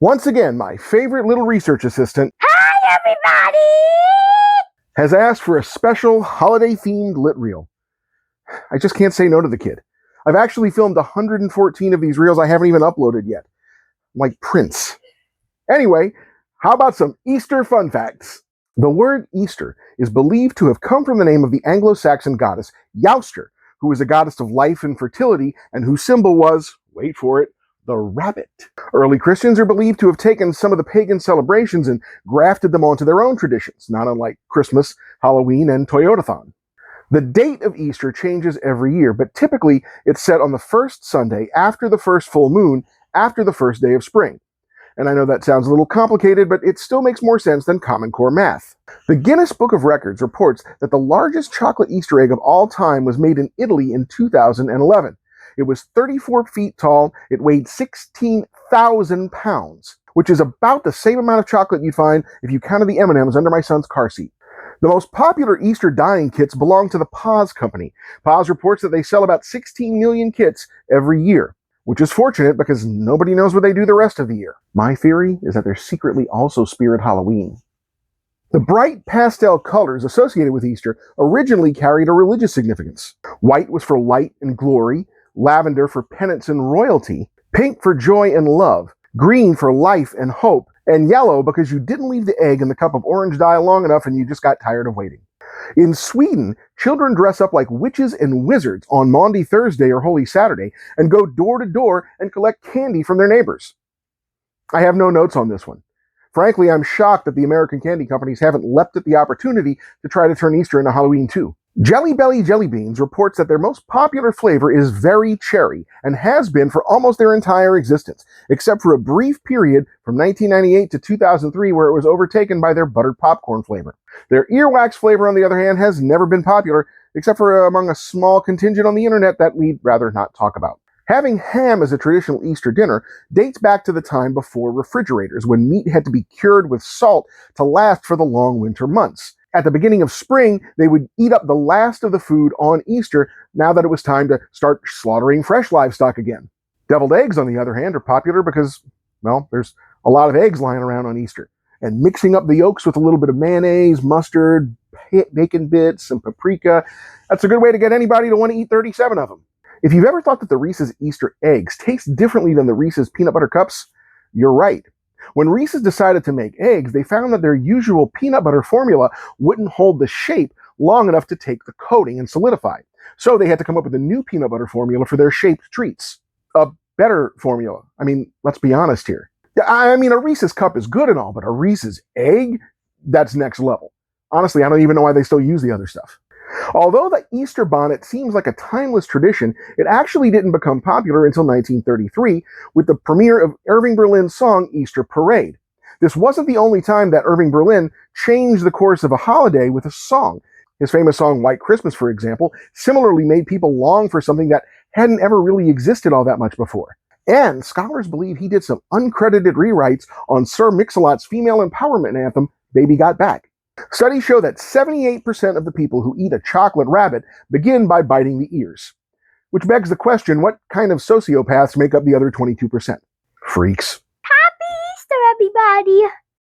Once again, my favorite little research assistant, Hi, everybody! has asked for a special holiday-themed LitReel. I just can't say no to the kid. I've actually filmed 114 of these reels I haven't even uploaded yet. Like Prince. Anyway, how about some Easter fun facts? The word Easter is believed to have come from the name of the Anglo-Saxon goddess Youster, who was a goddess of life and fertility, and whose symbol was, wait for it, the rabbit. Early Christians are believed to have taken some of the pagan celebrations and grafted them onto their own traditions, not unlike Christmas, Halloween, and Toyotathon. The date of Easter changes every year, but typically it's set on the first Sunday after the first full moon, after the first day of spring. And I know that sounds a little complicated, but it still makes more sense than Common Core math. The Guinness Book of Records reports that the largest chocolate Easter egg of all time was made in Italy in 2011. It was 34 feet tall, it weighed 16,000 pounds, which is about the same amount of chocolate you'd find if you counted the M&Ms under my son's car seat. The most popular Easter dyeing kits belong to the Paz company. Paz reports that they sell about 16 million kits every year, which is fortunate because nobody knows what they do the rest of the year. My theory is that they're secretly also Spirit Halloween. The bright pastel colors associated with Easter originally carried a religious significance. White was for light and glory, lavender for penance and royalty, pink for joy and love, green for life and hope, and yellow because you didn't leave the egg in the cup of orange dye long enough and you just got tired of waiting. In Sweden, children dress up like witches and wizards on Maundy Thursday or Holy Saturday and go door to door and collect candy from their neighbors. I have no notes on this one. Frankly, I'm shocked that the American candy companies haven't leapt at the opportunity to try to turn Easter into Halloween too. Jelly Belly Jelly Beans reports that their most popular flavor is very cherry and has been for almost their entire existence, except for a brief period from 1998 to 2003 where it was overtaken by their buttered popcorn flavor. Their earwax flavor, on the other hand, has never been popular, except for among a small contingent on the internet that we'd rather not talk about. Having ham as a traditional Easter dinner dates back to the time before refrigerators, when meat had to be cured with salt to last for the long winter months. At the beginning of spring, they would eat up the last of the food on Easter now that it was time to start slaughtering fresh livestock again. Deviled eggs, on the other hand, are popular because, well, there's a lot of eggs lying around on Easter. And mixing up the yolks with a little bit of mayonnaise, mustard, bacon bits, and paprika, that's a good way to get anybody to want to eat 37 of them. If you've ever thought that the Reese's Easter eggs taste differently than the Reese's peanut butter cups, you're right. When Reese's decided to make eggs, they found that their usual peanut butter formula wouldn't hold the shape long enough to take the coating and solidify. So they had to come up with a new peanut butter formula for their shaped treats. A better formula. I mean, let's be honest here. I mean, a Reese's cup is good and all, but a Reese's egg? That's next level. Honestly, I don't even know why they still use the other stuff. Although the Easter bonnet seems like a timeless tradition, it actually didn't become popular until 1933 with the premiere of Irving Berlin's song Easter Parade. This wasn't the only time that Irving Berlin changed the course of a holiday with a song. His famous song White Christmas, for example, similarly made people long for something that hadn't ever really existed all that much before. And scholars believe he did some uncredited rewrites on Sir Mix-a-Lot's female empowerment anthem, Baby Got Back. Studies show that 78% of the people who eat a chocolate rabbit begin by biting the ears. Which begs the question, what kind of sociopaths make up the other 22%? Freaks. Happy Easter, everybody!